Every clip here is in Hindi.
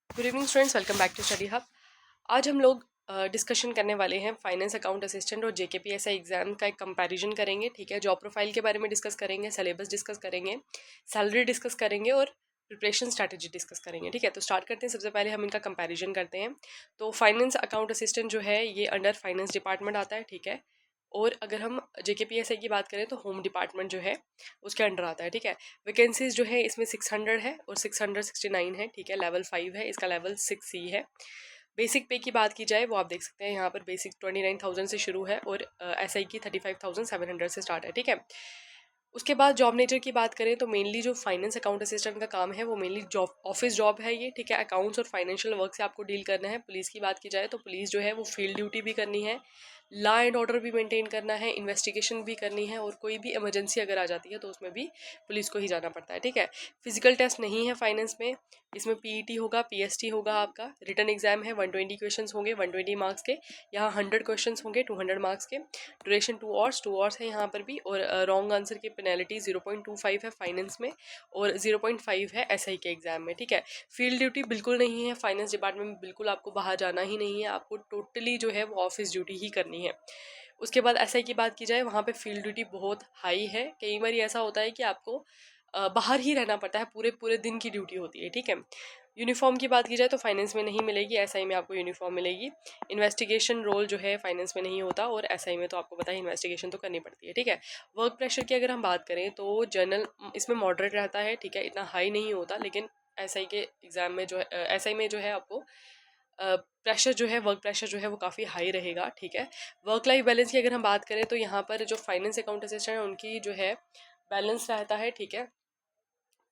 Good evening students, welcome back to study hub. आज हम लोग डिस्कशन करने वाले हैं फाइनेंस अकाउंट असिस्टेंट और जेकेपीएसआई एग्जाम का एक कंपैरिजन करेंगे। ठीक है, जॉब प्रोफाइल के बारे में डिस्कस करेंगे, सिलेबस डिस्कस करेंगे, सैलरी डिस्कस करेंगे और प्रिपरेशन स्ट्रैटेजी डिस्कस करेंगे। ठीक है, तो स्टार्ट करते हैं। सबसे पहले हम इनका कंपैरिजन करते हैं। तो फाइनेंस अकाउंट असिस्टेंट जो है ये अंडर फाइनेंस डिपार्टमेंट आता है। ठीक है, और अगर हम जेकेपीएसआई की बात करें तो होम डिपार्टमेंट जो है उसके अंडर आता है। ठीक है, वैकेंसीज जो है इसमें 600 है और 669 है। ठीक है, लेवल 5 है, इसका लेवल 6C है। बेसिक पे की बात की जाए वो आप देख सकते हैं यहाँ पर बेसिक 29,000 से शुरू है और एसआई की 35,700 से स्टार्ट है। ठीक है, उसके बाद जॉब नेचर की बात करें तो मेनली जो फाइनेंस अकाउंट असिस्टेंट का काम है वो मेनली जॉब ऑफिस जॉब है ये। ठीक है, अकाउंट्स और फाइनेंशियल वर्क से आपको डील करना है। पुलिस की बात की जाए तो पुलिस जो है वो फील्ड ड्यूटी भी करनी है, लॉ एंड ऑर्डर भी मेंटेन करना है, इन्वेस्टिगेशन भी करनी है और कोई भी इमरजेंसी अगर आ जाती है तो उसमें भी पुलिस को ही जाना पड़ता है। ठीक है, फिजिकल टेस्ट नहीं है फाइनेंस में, इसमें पीईटी होगा, पीएसटी होगा, आपका रिटन एग्जाम है, 120 क्वेश्चन होंगे 120 मार्क्स के। यहाँ 100 क्वेश्चन होंगे 200 मार्क्स के। ड्यूरेशन 2 आवर्स है यहाँ पर भी, और रॉन्ग आंसर की पेनल्टी 0.25 है फाइनेंस में और 0.5 है एसआई के एग्जाम में। ठीक है, फील्ड ड्यूटी बिल्कुल नहीं है फाइनेंस डिपार्टमेंट में, बिल्कुल आपको बाहर जाना ही नहीं है, आपको टोटली जो है वो ऑफिस ड्यूटी ही करनी है। उसके बाद एसआई की बात की जाए वहाँ पे फील्ड ड्यूटी बहुत हाई है। कई बार ऐसा होता है कि आपको बाहर ही रहना पड़ता है, पूरे पूरे दिन की ड्यूटी होती है। ठीक है, यूनिफॉर्म की बात की जाए तो फाइनेंस में नहीं मिलेगी, एसआई में आपको यूनिफॉर्म मिलेगी। इन्वेस्टिगेशन रोल जो है फाइनेंस में नहीं होता और एसआई में तो आपको पता है इन्वेस्टिगेशन तो करनी पड़ती है। ठीक है, वर्क प्रेशर की अगर हम बात करें तो जनरल इसमें मॉडरेट रहता है। ठीक है, इतना हाई नहीं होता, लेकिन एसआई के एग्जाम में जो है एसआई में जो है आपको प्रेशर जो है वर्क प्रेशर जो है वो काफ़ी हाई रहेगा। ठीक है, वर्क लाइफ बैलेंस की अगर हम बात करें तो यहाँ पर जो फाइनेंस अकाउंट असिस्टेंट है उनकी जो है बैलेंस रहता है। ठीक है,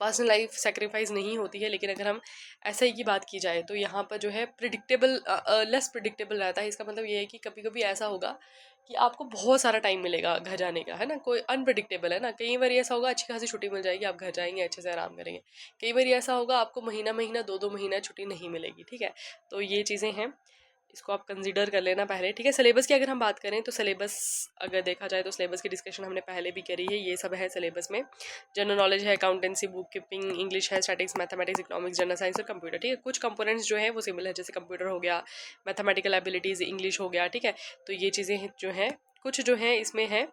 पर्सनल लाइफ सेक्रीफाइस नहीं होती है, लेकिन अगर हम एसआई की बात की जाए तो यहाँ पर जो है प्रिडिक्टेबल लेस प्रिडिक्टेबल रहता है। इसका मतलब ये है कि कभी कभी ऐसा होगा कि आपको बहुत सारा टाइम मिलेगा घर जाने का, है ना, कोई अनप्रिडिक्टेबल है ना। कई बार ऐसा होगा अच्छी खासी छुट्टी मिल जाएगी, आप घर जाएंगे अच्छे से आराम करेंगे। कई बार ऐसा होगा आपको महीना महीना 2-2 महीना छुट्टी नहीं मिलेगी। ठीक है, तो ये चीज़ें हैं, इसको आप कंसीडर कर लेना पहले। ठीक है, सिलेबस की अगर हम बात करें तो सिलेबस अगर देखा जाए तो सिलेबस की डिस्कशन हमने पहले भी करी है। ये सब है सिलेबस में, जनरल नॉलेज है, अकाउंटेंसी, बुक कीपिंग, इंग्लिश है, statics, mathematics, economics, general science और कंप्यूटर। ठीक है, कुछ कंपोनेंट्स जो है वो सिमिलर है, जैसे कंप्यूटर हो गया, मैथमेटिकल एबिलिटीज़, इंग्लिश हो गया। ठीक है, तो ये चीज़ें जो हैं कुछ जो है इसमें है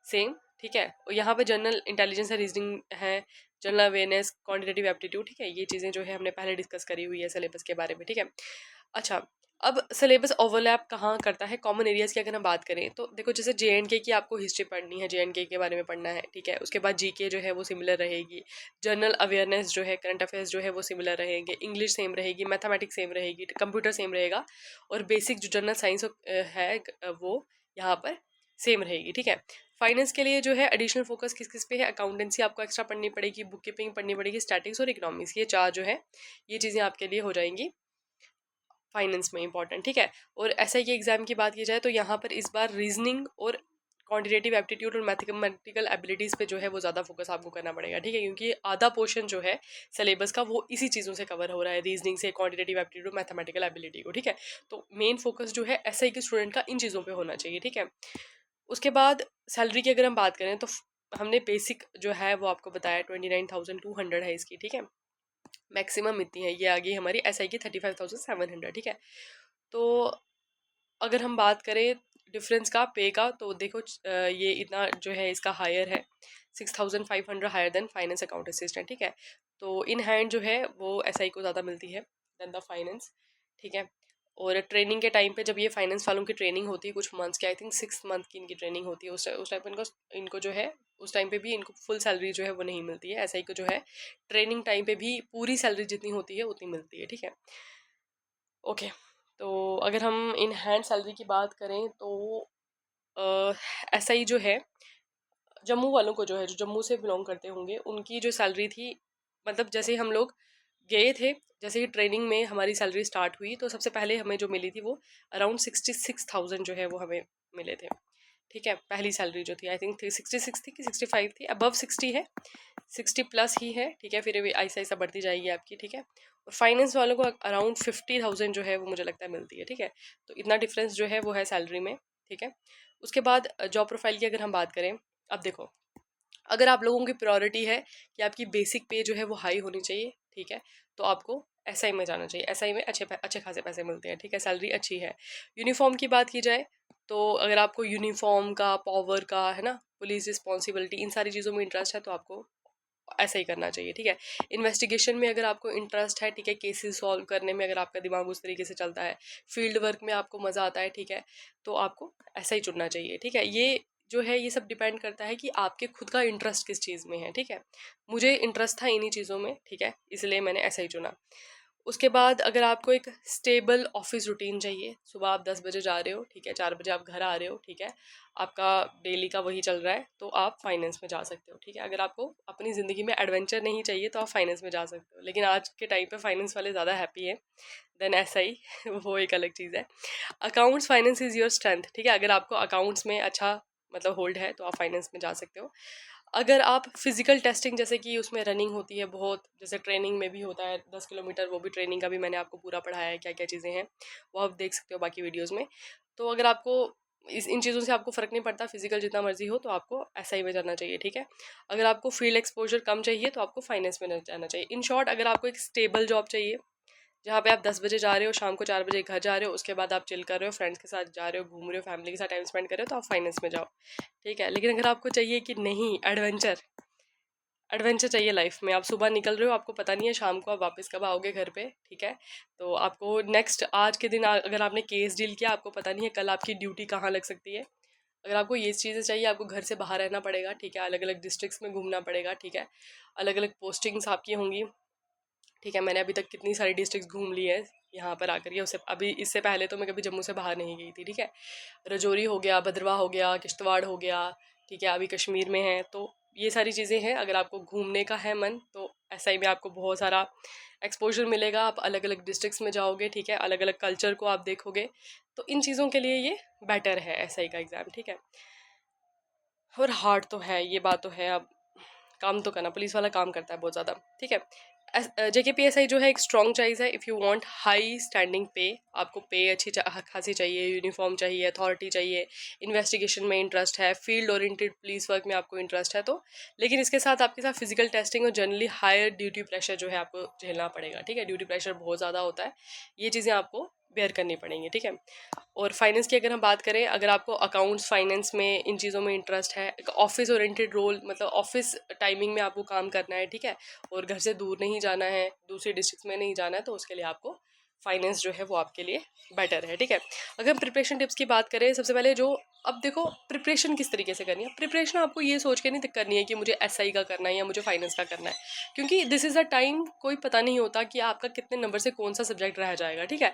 सेम। ठीक है, और यहाँ पे जनरल इंटेलिजेंस है, रीजनिंग है, जनरल अवेयरनेस, क्वांटिटेटिव एप्टीट्यूड। ठीक है, ये चीज़ें जो है हमने पहले डिस्कस करी हुई है सिलेबस के बारे में। ठीक है, अच्छा, अब सिलेबस ओवरलैप कहाँ करता है कॉमन एरियाज़ की अगर हम बात करें तो देखो, जैसे जेएंडके की आपको हिस्ट्री पढ़नी है, जेएंडके के बारे में पढ़ना है। ठीक है, उसके बाद जीके जो है वो सिमिलर रहेगी, जनरल अवेयरनेस जो है, करंट अफेयर्स जो है वो सिमिलर रहेंगे, इंग्लिश सेम रहेगी, मैथमेटिक्स सेम रहेगी, कंप्यूटर सेम रहेगा और बेसिक जो जनरल साइंस है वो यहाँ पर सेम रहेगी। ठीक है, फाइनेंस के लिए जो है एडिशनल फोकस किस किस पे है, अकाउंटेंसी आपको एक्स्ट्रा पढ़नी पड़ेगी, बुक कीपिंग पढ़नी पड़ेगी, स्टैटिक्स और इकोनॉमिक्स, ये चार जो है ये चीज़ें आपके लिए हो जाएंगी फाइनेंस में इंपॉर्टेंट। ठीक है, और एसआई के एग्जाम की बात की जाए तो यहाँ पर इस बार रीजनिंग और क्वांटिटेटिव एप्टीट्यूड और मैथमेटिकल एबिलिटीज़ पे जो है वो ज़्यादा फोकस आपको करना पड़ेगा। ठीक है, क्योंकि आधा पोर्शन जो है सिलेबस का वो इसी चीज़ों से कवर हो रहा है, रीजनिंग से, क्वांटिटेटिव एप्टीट्यूड, मैथमेटिकल एबिलिटी को। ठीक है, तो मेन फोकस जो है एसआई के स्टूडेंट का इन चीज़ों पे होना चाहिए। ठीक है, उसके बाद सैलरी की अगर हम बात करें तो हमने बेसिक जो है वो आपको बताया 29,200 है इसकी। ठीक है, मैक्सिमम इतनी है, ये आ गई हमारी एसआई की 35,700। ठीक है, तो अगर हम बात करें डिफरेंस का पे का तो देखो ये इतना जो है इसका हायर है, 6,500 higher than finance account assistant. ठीक है, तो इन हैंड जो है वो एसआई को ज़्यादा मिलती है देन द फाइनेंस। ठीक है, और ट्रेनिंग के टाइम पे जब ये फाइनेंस वालों की ट्रेनिंग होती है कुछ मंथ्स की, आई थिंक 6 मंथ की इनकी ट्रेनिंग होती है, उस टाइम इनको इनको जो है उस टाइम पे भी इनको फुल सैलरी जो है वो नहीं मिलती है। एसआई को जो है ट्रेनिंग टाइम पे भी पूरी सैलरी जितनी होती है उतनी मिलती है। ठीक है, ओके, तो अगर हम इन हैंड सैलरी की बात करें तो एसआई जो है जम्मू वालों को जो है जो जम्मू से बिलोंग करते होंगे उनकी जो सैलरी थी, मतलब जैसे हम लोग गए थे, जैसे ही ट्रेनिंग में हमारी सैलरी स्टार्ट हुई तो सबसे पहले हमें जो मिली थी वो अराउंड 66,000 जो है वो हमें मिले थे। ठीक है, पहली सैलरी जो थी आई थिंक 66 थी कि 65 थी, अबव 60 है, 60 प्लस ही है। ठीक है, फिर अभी ऐसा ऐसा बढ़ती जाएगी आपकी। ठीक है, और फाइनेंस वालों को अराउंड 50,000 जो है वो मुझे लगता है मिलती है। ठीक है, तो इतना डिफरेंस जो है वो है सैलरी में। ठीक है, उसके बाद जॉब प्रोफाइल की अगर हम बात करें, अब देखो, अगर आप लोगों की प्रायोरिटी है कि आपकी बेसिक पे जो है वो हाई होनी चाहिए ठीक है, तो आपको एसआई में जाना चाहिए। एसआई में अच्छे खासे पैसे मिलते हैं, ठीक है, सैलरी अच्छी है। यूनिफॉर्म की बात की जाए तो अगर आपको यूनिफॉर्म का, पावर का, है ना, पुलिस रिस्पॉन्सिबिलिटी, इन सारी चीज़ों में इंटरेस्ट है तो आपको ऐसा ही करना चाहिए, ठीक है। इन्वेस्टिगेशन में अगर आपको इंटरेस्ट है, ठीक है, केसेस सॉल्व करने में अगर आपका दिमाग उस तरीके से चलता है, फील्ड वर्क में आपको मज़ा आता है, ठीक है, तो आपको ऐसा ही चुनना चाहिए, ठीक है। ये जो है ये सब डिपेंड करता है कि आपके खुद का इंटरेस्ट किस चीज़ में है, ठीक है। मुझे इंटरेस्ट था इन्हीं चीज़ों में, ठीक है, इसलिए मैंने ऐसा ही चुना। उसके बाद अगर आपको एक स्टेबल ऑफिस रूटीन चाहिए, सुबह आप 10 बजे जा रहे हो, ठीक है, 4 बजे आप घर आ रहे हो, ठीक है, आपका डेली का वही चल रहा है, तो आप फाइनेंस में जा सकते हो, ठीक है। अगर आपको अपनी ज़िंदगी में एडवेंचर नहीं चाहिए तो आप फाइनेंस में जा सकते हो, लेकिन आज के टाइम पे फाइनेंस वाले ज़्यादा हैप्पी हैं देन ऐसा ही वो एक अलग चीज़ है। Accounts finance is your strength, ठीक है, अगर आपको अकाउंट्स में अच्छा मतलब होल्ड है तो आप फाइनेंस में जा सकते हो। अगर आप फिजिकल टेस्टिंग, जैसे कि उसमें रनिंग होती है बहुत, जैसे ट्रेनिंग में भी होता है 10 किलोमीटर, वो भी ट्रेनिंग का भी मैंने आपको पूरा पढ़ाया है, क्या क्या चीज़ें हैं वो आप देख सकते हो बाकी वीडियोज़ में। तो अगर आपको इन चीज़ों से आपको फ़र्क नहीं पड़ता, फिजिकल जितना मर्जी हो, तो आपको ऐसा ही में जाना चाहिए, ठीक है। अगर आपको फील्ड एक्सपोजर कम चाहिए तो आपको फाइनेंस में जाना चाहिए। इन शॉर्ट, अगर आपको एक स्टेबल जॉब चाहिए जहाँ पे आप 10 बजे जा रहे हो, शाम को 4 बजे घर जा रहे हो, उसके बाद आप चिल कर रहे हो, फ्रेंड्स के साथ जा रहे हो, घूम रहे हो, फैमिली के साथ टाइम स्पेंड कर रहे हो, तो आप फाइनेंस में जाओ, ठीक है। लेकिन अगर आपको चाहिए कि नहीं, एडवेंचर एडवेंचर चाहिए लाइफ में, आप सुबह निकल रहे हो, आपको पता नहीं है शाम को आप वापस कब आओगे घर पे, ठीक है, तो आपको नेक्स्ट आज के दिन अगर आपने केस डील किया, आपको पता नहीं है कल आपकी ड्यूटी कहाँ लग सकती है। अगर आपको ये चीज़ें चाहिए, आपको घर से बाहर रहना पड़ेगा, ठीक है, अलग अलग डिस्ट्रिक्ट्स में घूमना पड़ेगा, ठीक है, अलग अलग पोस्टिंग्स आपकी होंगी, ठीक है। मैंने अभी तक कितनी सारी डिस्ट्रिक्ट घूम ली है यहाँ पर आकर के, उससे अभी इससे पहले तो मैं कभी जम्मू से बाहर नहीं गई थी, ठीक है। रजौरी हो गया, भद्रवाह हो गया, किश्तवाड़ हो गया, ठीक है, अभी कश्मीर में है, तो ये सारी चीज़ें हैं। अगर आपको घूमने का है मन तो ऐसा ही में आपको बहुत सारा एक्सपोजर मिलेगा, आप अलग अलग डिस्ट्रिक्ट्स में जाओगे, ठीक है, अलग अलग कल्चर को आप देखोगे, तो इन चीज़ों के लिए ये बेटर है एसआई का एग्ज़ाम, ठीक है। और हार्ड तो है, ये बात तो है, अब काम तो करना, पुलिस वाला काम करता है बहुत ज़्यादा, ठीक है। JKPSI जो है एक स्ट्रॉन्ग चॉइस है if you want high standing पे। आपको पे अच्छी खासी चाहिए, यूनिफॉर्म चाहिए, अथॉरिटी चाहिए, इन्वेस्टिगेशन में इंटरेस्ट है, फील्ड ओरिएंटेड पुलिस वर्क में आपको इंटरेस्ट है, तो लेकिन इसके साथ आपके साथ फिजिकल टेस्टिंग और जनरली हायर ड्यूटी प्रेशर जो है आपको झेलना पड़ेगा, ठीक है। ड्यूटी प्रेशर बहुत ज़्यादा होता है, ये चीज़ें आपको बेयर करनी पड़ेंगी, ठीक है। और फाइनेंस की अगर हम बात करें, अगर आपको अकाउंट्स फाइनेंस में इन चीज़ों में इंटरेस्ट है, एक ऑफिस ओरिएंटेड रोल, मतलब ऑफिस टाइमिंग में आपको काम करना है, ठीक है, और घर से दूर नहीं जाना है, दूसरे डिस्ट्रिक्ट में नहीं जाना है, तो उसके लिए आपको फाइनेंस जो है वो आपके लिए बेटर है, ठीक है। अगर हम प्रिपरेशन टिप्स की बात करें, सबसे पहले जो, अब देखो प्रिपरेशन किस तरीके से करनी है। प्रिपरेशन आपको ये सोच के नहीं करनी है कि मुझे एसआई का करना है या मुझे फाइनेंस का करना है, क्योंकि दिस इज़ अ टाइम, कोई पता नहीं होता कि आपका कितने नंबर से कौन सा सब्जेक्ट रह जाएगा, ठीक है,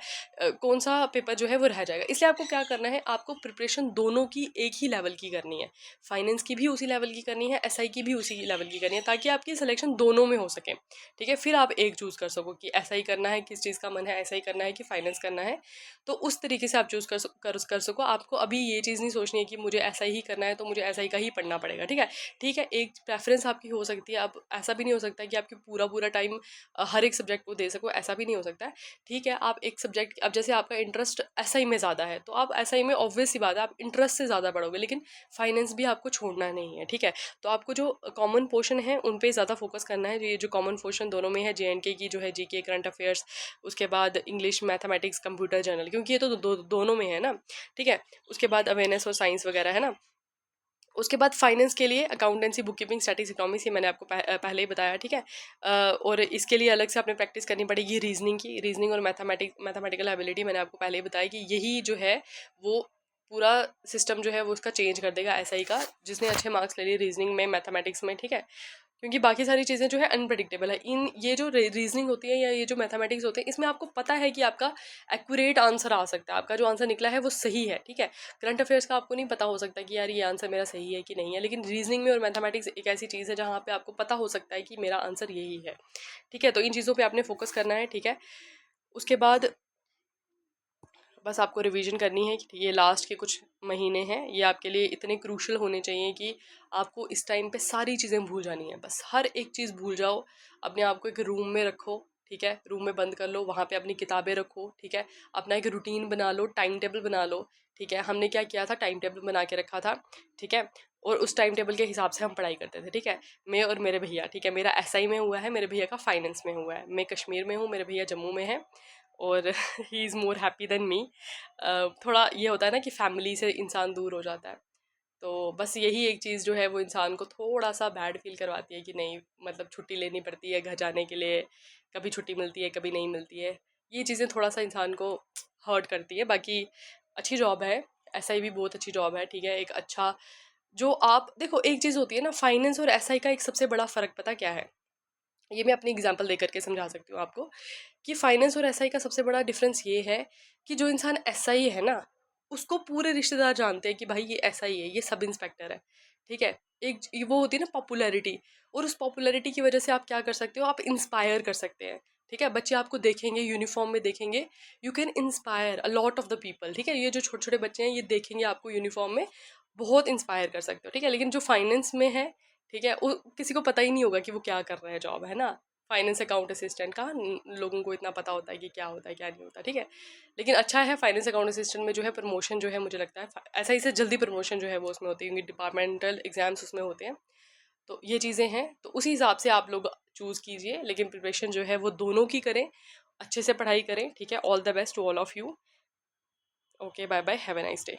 कौन सा पेपर जो है वो रह जाएगा। इसलिए आपको क्या करना है, आपको प्रिपरेशन दोनों की एक ही लेवल की करनी है, फाइनेंस की भी उसी लेवल की करनी है, एसआई की भी उसी लेवल की करनी है, ताकि आपकी सिलेक्शन दोनों में हो सके, ठीक है। फिर आप एक चूज़ कर सको कि एसआई करना है, किस चीज़ का मन है, एसआई करना है कि फाइनेंस करना है, तो उस तरीके से आप चूज़ कर सको। आपको अभी ये चीज़ नहीं सोचनी है कि मुझे ऐसा ही करना है तो मुझे ऐसा ही का ही पढ़ना पड़ेगा, ठीक है, ठीक है। एक प्रेफरेंस आपकी हो सकती है, अब ऐसा भी नहीं हो सकता कि आपकी पूरा पूरा टाइम हर एक सब्जेक्ट को दे सको, ऐसा भी नहीं हो सकता है, ठीक है। आप एक सब्जेक्ट, अब जैसे आपका इंटरेस्ट एसआई में ज़्यादा है, तो आप एसआई में ऑब्वियस सी बात है आप इंटरेस्ट से ज़्यादा पढ़ोगे, लेकिन फाइनेंस भी आपको छोड़ना नहीं है, ठीक है। तो आपको जो कॉमन पोर्शन है उन पे ज़्यादा फोकस करना है। ये जो कॉमन पोर्शन दोनों में है, JNK की जो है जीके करंट अफेयर्स, उसके बाद इंग्लिश, मैथमेटिक्स, कंप्यूटर जनरल, क्योंकि ये तो दोनों में है ना, ठीक है। उसके बाद अवेयरनेस और साइंस वगैरह है ना। उसके बाद फाइनेंस के लिए accountancy, book keeping, statics, economics, ये मैंने आपको पहले ही बताया, ठीक है। और इसके लिए अलग से आपने प्रैक्टिस करनी पड़ेगी रीजनिंग की, रीजनिंग और मैथमेटिकल एबिलिटी मैंने आपको पहले ही बताया कि यही जो है वो पूरा सिस्टम जो है वो उसका चेंज कर देगा एसआई का, जिसने अच्छे मार्क्स ले लिए रीजनिंग में, मैथमेटिक्स में, ठीक है। क्योंकि बाकी सारी चीज़ें जो है अनप्रडिक्टेबल है, इन ये जो रीजनिंग होती है या ये जो मैथमेटिक्स होते हैं, इसमें आपको पता है कि आपका एक्यूरेट आंसर आ सकता है, आपका जो आंसर निकला है वो सही है, ठीक है। करंट अफेयर्स का आपको नहीं पता हो सकता कि यार ये आंसर मेरा सही है कि नहीं है, लेकिन रीजनिंग में और मैथमेटिक्स एक ऐसी चीज़ है जहाँ पे आपको पता हो सकता है कि मेरा आंसर यही है, ठीक है। तो इन चीज़ों पर आपने फोकस करना है, ठीक है। उसके बाद बस आपको रिवीजन करनी है कि ये लास्ट के कुछ महीने हैं, ये आपके लिए इतने क्रूशल होने चाहिए कि आपको इस टाइम पे सारी चीज़ें भूल जानी है, बस हर एक चीज़ भूल जाओ, अपने आप को एक रूम में रखो, ठीक है, रूम में बंद कर लो, वहाँ पे अपनी किताबें रखो, ठीक है, अपना एक रूटीन बना लो, टाइम टेबल बना लो, ठीक है। हमने क्या किया था, टाइम टेबल बना के रखा था, ठीक है, और उस टाइम टेबल के हिसाब से हम पढ़ाई करते थे, ठीक है। मैं और मेरे भैया, ठीक है, मेरा एसआई में हुआ है, मेरे भैया का फाइनेंस में हुआ है, मैं कश्मीर में हूँ, मेरे भैया जम्मू में है, और he is more happy than me. थोड़ा ये होता है ना कि फैमिली से इंसान दूर हो जाता है, तो बस यही एक चीज़ जो है वो इंसान को थोड़ा सा बैड फील करवाती है कि नहीं, मतलब छुट्टी लेनी पड़ती है घर जाने के लिए, कभी छुट्टी मिलती है कभी नहीं मिलती है, ये चीज़ें थोड़ा सा इंसान को हर्ट करती है। बाकी अच्छी जॉब है, एसआई भी बहुत अच्छी जॉब है, ठीक है। एक अच्छा, जो आप देखो, एक चीज़ होती है ना, फाइनेंस और एसआई का एक सबसे बड़ा फ़र्क पता क्या है, ये मैं अपनी एग्जांपल दे करके समझा सकती हूँ आपको, कि फाइनेंस और एसआई का सबसे बड़ा डिफरेंस ये है कि जो इंसान एसआई है ना, उसको पूरे रिश्तेदार जानते हैं कि भाई ये एसआई है, ये सब इंस्पेक्टर है, ठीक है। एक वो होती है ना पॉपुलैरिटी, और उस पॉपुलैरिटी की वजह से आप क्या कर सकते हो, आप इंस्पायर कर सकते हैं, ठीक है। बच्चे आपको देखेंगे, यूनिफॉर्म में देखेंगे, you can inspire a lot of the people, ठीक है। ये जो छोटे छोटे बच्चे हैं ये देखेंगे आपको यूनिफॉर्म में, बहुत इंस्पायर कर सकते हो, ठीक है। लेकिन जो फाइनेंस में है, ठीक है, वो किसी को पता ही नहीं होगा कि वो क्या कर रहा है जॉब, है ना। फाइनेंस अकाउंट असिस्टेंट का लोगों को इतना पता होता है कि क्या होता है क्या नहीं होता, ठीक है। लेकिन अच्छा है, फाइनेंस अकाउंट असिस्टेंट में जो है प्रमोशन जो है, मुझे लगता है ऐसा ही से जल्दी प्रमोशन जो है वो उसमें होती है, क्योंकि डिपार्टमेंटल एग्जाम्स उसमें होते हैं। तो ये चीज़ें हैं, तो उसी हिसाब से आप लोग चूज़ कीजिए, लेकिन प्रिपरेशन जो है वो दोनों की करें, अच्छे से पढ़ाई करें, ठीक है। All the best to all of you. Okay, bye bye, have a nice day.